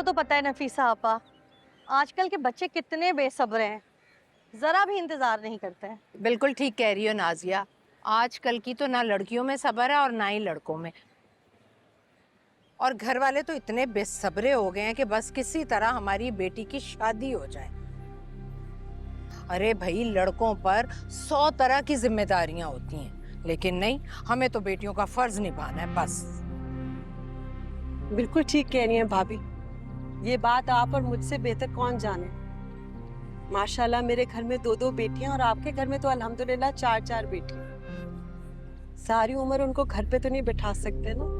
तो पता है नफीसा आपा, आजकल के बच्चे कितने बेसब्र हैं, जरा भी इंतजार नहीं करते हैं। बिल्कुल ठीक कह रही हो नाजिया। आजकल की तो ना लड़कियों में सब्र है और ना ही लड़कों में। और घर वाले तो इतने बेसब्रे हो गए हैं कि बस किसी तरह हमारी बेटी की शादी हो जाए। अरे भाई, लड़कों पर 100 तरह की जिम्मेदारियां होती हैं, लेकिन नहीं, हमें तो बेटियों का फर्ज निभाना है बस। बिल्कुल ठीक कह रही हैं भाभी। ये बात आप और मुझसे बेहतर कौन जाने। माशाल्लाह मेरे घर में 2-2 बेटियां और आपके घर में तो अल्हम्दुलिल्लाह 4-4 बेटियां। सारी उम्र उनको घर पे तो नहीं बिठा सकते ना।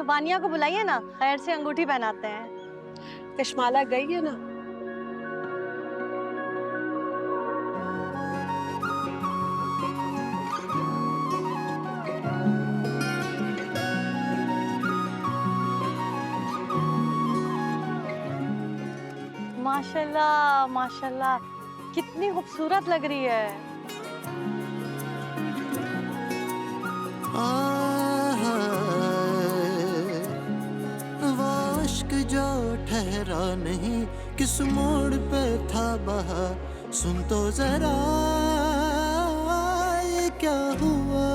बानिया को बुलाइए ना, खैर से अंगूठी पहनाते हैं। कशमाला गई है ना? माशाल्लाह माशाल्लाह, कितनी खूबसूरत लग रही है। वो इश्क जो ठहरा नहीं, किस मोड़ पे था बहा, सुन तो जरा ये क्या हुआ।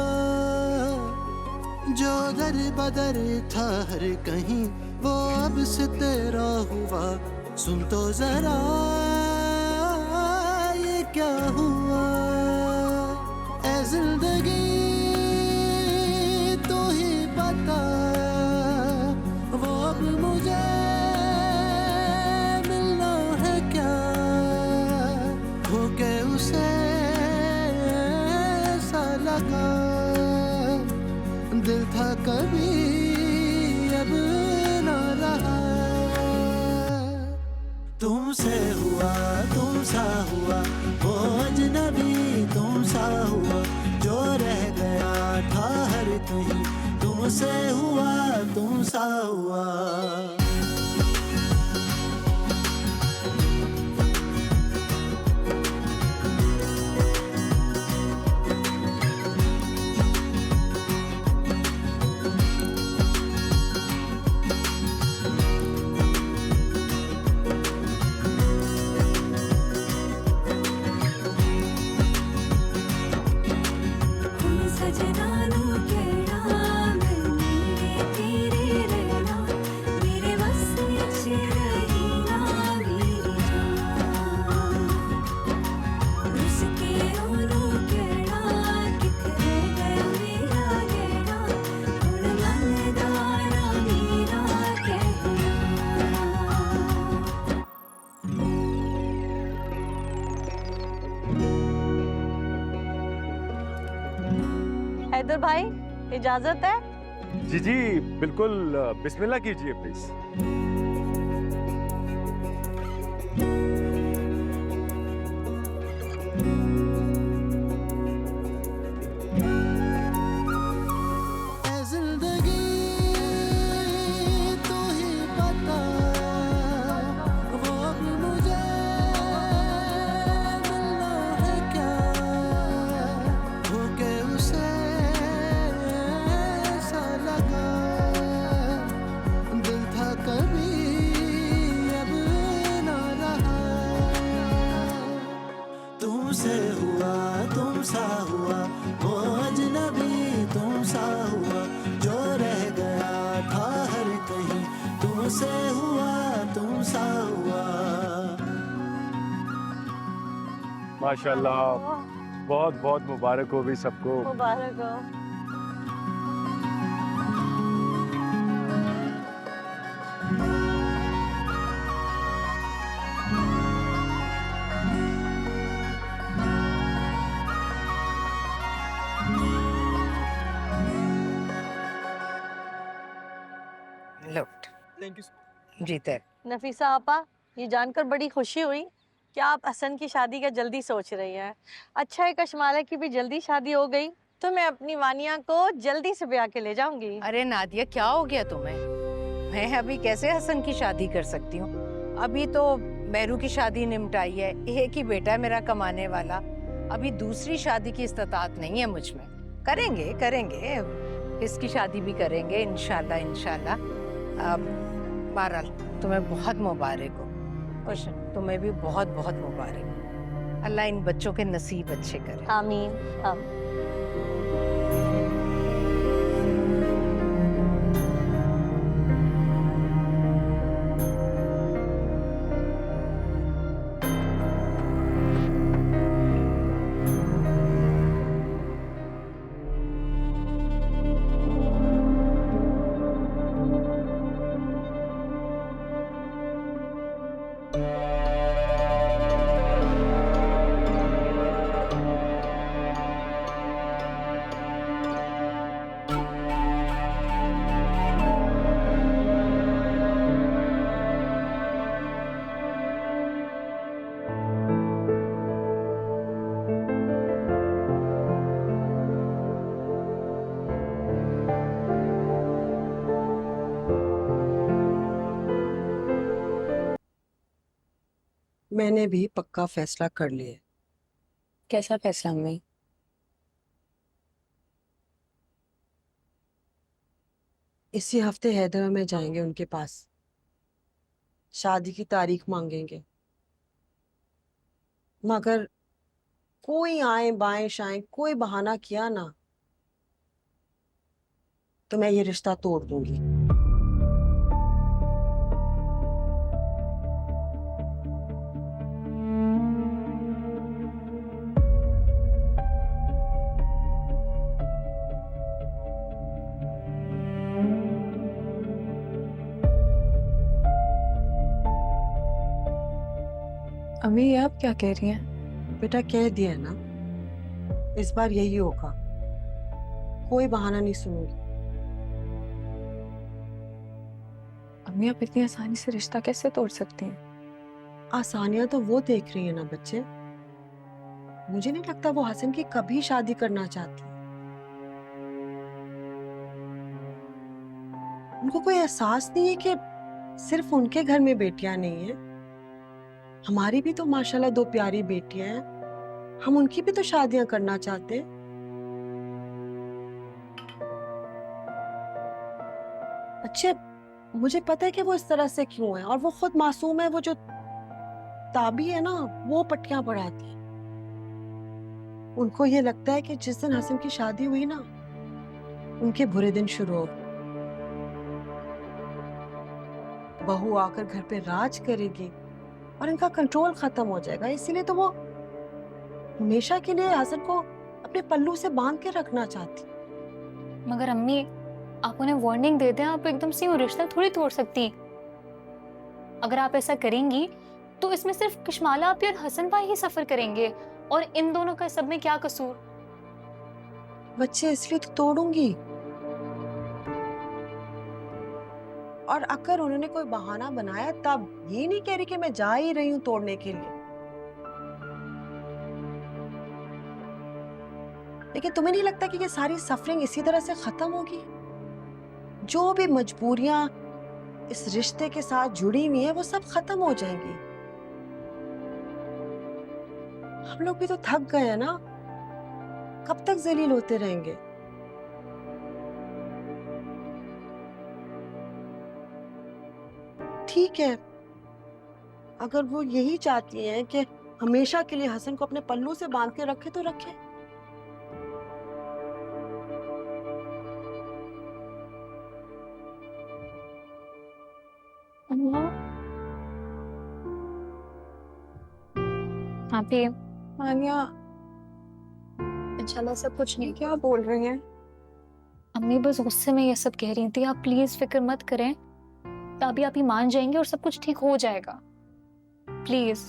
जो दर बदर था हर कहीं, वो अब से तेरा हुआ, सुन तो जरा ये क्या हुआ। ऐ जिंदगी तू ही बता, वो अब मुझे मिलना है क्या, हो के उसे ऐसा लगा, दिल था कभी अब ना रहा। तुमसे हुआ तुमसा हुआ, वो अजनबी तुमसा हुआ, जो रह गया था हर कहीं, तुमसे हुआ तुमसा हुआ। हैदर भाई, इजाजत है? जी जी बिल्कुल, बिस्मिल्लाह कीजिए प्लीज। तुमसे हुआ तुमसा हुआ, वो अजनबी तुमसा हुआ, जो रह गया था हर कहीं, तुमसे हुआ तुमसा हुआ। माशाल्लाह, बहुत बहुत मुबारक हो भी सबको। मुबारक हो। लुट थैंक यू। जीते। नफीसा आपा, ये जानकर बड़ी खुशी हुई क्या आप हसन की शादी का जल्दी सोच रही हैं? अच्छा है कशमाला की भी जल्दी शादी हो गई तो मैं अपनी वानिया को जल्दी से ब्याह के ले जाऊंगी। अरे नादिया, क्या हो गया तुम्हें? मैं अभी कैसे हसन की शादी कर सकती हूँ? अभी तो मेहरू की शादी निपटाई है, एक ही बेटा है मेरा कमाने वाला। अभी दूसरी शादी की इस्तात नहीं है मुझ में। करेंगे करेंगे, इसकी शादी भी करेंगे इंशाल्लाह इंशाल्लाह। बहरहाल तुम्हें बहुत मुबारक हो और तुम्हें भी बहुत बहुत मुबारक। अल्लाह इन बच्चों के नसीब अच्छे करे। आमीन आमीन। मैंने भी पक्का फैसला कर लिया। कैसा फैसला अम्मी? इसी हफ्ते हैदराबाद में जाएंगे उनके पास, शादी की तारीख मांगेंगे। मगर कोई आए बाएं शाएं कोई बहाना किया ना तो मैं ये रिश्ता तोड़ दूंगी। अम्मी ये आप क्या कह रही हैं? बेटा कह दिया ना, इस बार यही होगा, कोई बहाना नहीं सुनूंगी। अम्मी आप इतनी आसानी से रिश्ता कैसे तोड़ सकती हैं? आसानियां तो वो देख रही है ना बच्चे। मुझे नहीं लगता वो हसन की कभी शादी करना चाहती। उनको कोई एहसास नहीं है कि सिर्फ उनके घर में बेटियां नहीं है, हमारी भी तो माशाल्लाह 2 प्यारी बेटियां हैं। हम उनकी भी तो शादियां करना चाहते हैं। अच्छे, मुझे पता है कि वो इस तरह से क्यों है और वो खुद मासूम है। वो जो ताबी है ना वो पट्टियां पढ़ाती है। उनको ये लगता है कि जिस दिन हसन की शादी हुई ना उनके बुरे दिन शुरू हो। बहू आकर घर पे राज करेगी और इनका कंट्रोल खत्म हो जाएगा। इसीलिए तो वो हमेशा के लिए हसन को अपने पल्लू से बांध के रखना चाहती। मगर अम्मी आप उन्हें वार्निंग दे दें, आप एकदम से वो रिश्ता थोड़ी तोड़ सकती। अगर आप ऐसा करेंगी तो इसमें सिर्फ कशमाला आपी और हसन भाई ही सफर करेंगे और इन दोनों का सब में क्या कसूर? बच्चे इसलिए तो तोड़ूंगी। और अगर उन्होंने कोई बहाना बनाया तब, ये नहीं कह रही कि मैं जा ही रही हूं तोड़ने के लिए। लेकिन तुम्हें नहीं लगता कि ये सारी सफरिंग इसी तरह से खत्म होगी? जो भी मजबूरियां इस रिश्ते के साथ जुड़ी हुई है वो सब खत्म हो जाएंगी। हम लोग भी तो थक गए हैं ना, कब तक जलील होते रहेंगे? ठीक है, अगर वो यही चाहती हैं कि हमेशा के लिए हसन को अपने पल्लू से बांध के रखे तो रखे। अम्मा आपी मानिया इंशाल्लाह सब कुछ नहीं। क्या बोल रही हैं? अम्मी बस गुस्से में ये सब कह रही थी, आप प्लीज फिक्र मत करें, तभी आप ही मान जाएंगे और सब कुछ ठीक हो जाएगा। प्लीज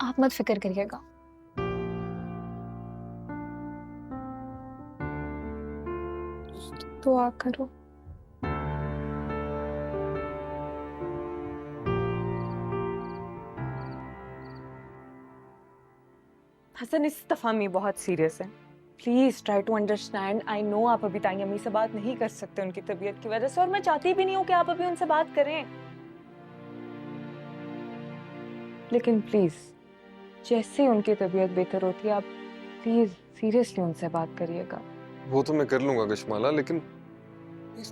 आप मत फिक्र करिएगा। दुआ करो। हसन इस दफा अम्मी बहुत सीरियस है। Please try to understand. I know आप अभी ताई अम्मी से बात नहीं कर सकते उनकी तबीयत की वजह से, और मैं चाहती भी नहीं हूँ कि आप अभी उनसे बात करें, लेकिन प्लीज जैसे ही उनकी तबीयत बेहतर होती है आप प्लीज सीरियसली उनसे बात करिएगा। वो तो मैं कर लूंगा कश्माला, लेकिन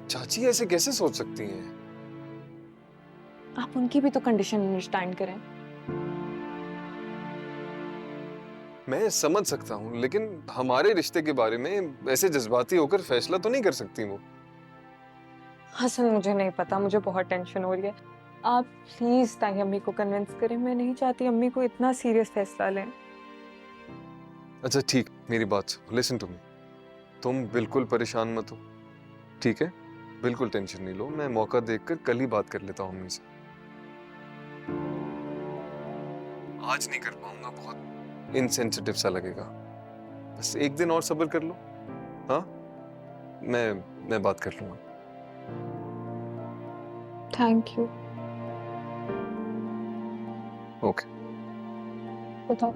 चाची ऐसे कैसे सोच सकती हैं? आप उनकी भी तो कंडीशन अंडरस्टैंड करें। मैं समझ सकता हूँ, लेकिन हमारे रिश्ते के बारे में ऐसे जज्बाती होकर फैसला तो नहीं कर सकती वो। हसन मुझे नहीं पता, मुझे बहुत टेंशन हो रही है। आप प्लीज ताई अम्मी को कन्विंस करें, मैं नहीं चाहती अम्मी को इतना सीरियस फैसला लें। अच्छा ठीक, मेरी बात सुनो, लिसन टू मी। तुम बिल्कुल परेशान मत हो, ठीक है? बिल्कुल टेंशन नहीं लो, मैं मौका देखकर कल ही बात कर लेता हूँ अम्मी से। आज नहीं कर पाऊंगा, बहुत इनसेंसिटिव सा लगेगा। बस एक दिन और सब्र कर लो। हाँ, मैं बात कर लूंगा। Thank you. ओके। बताओ।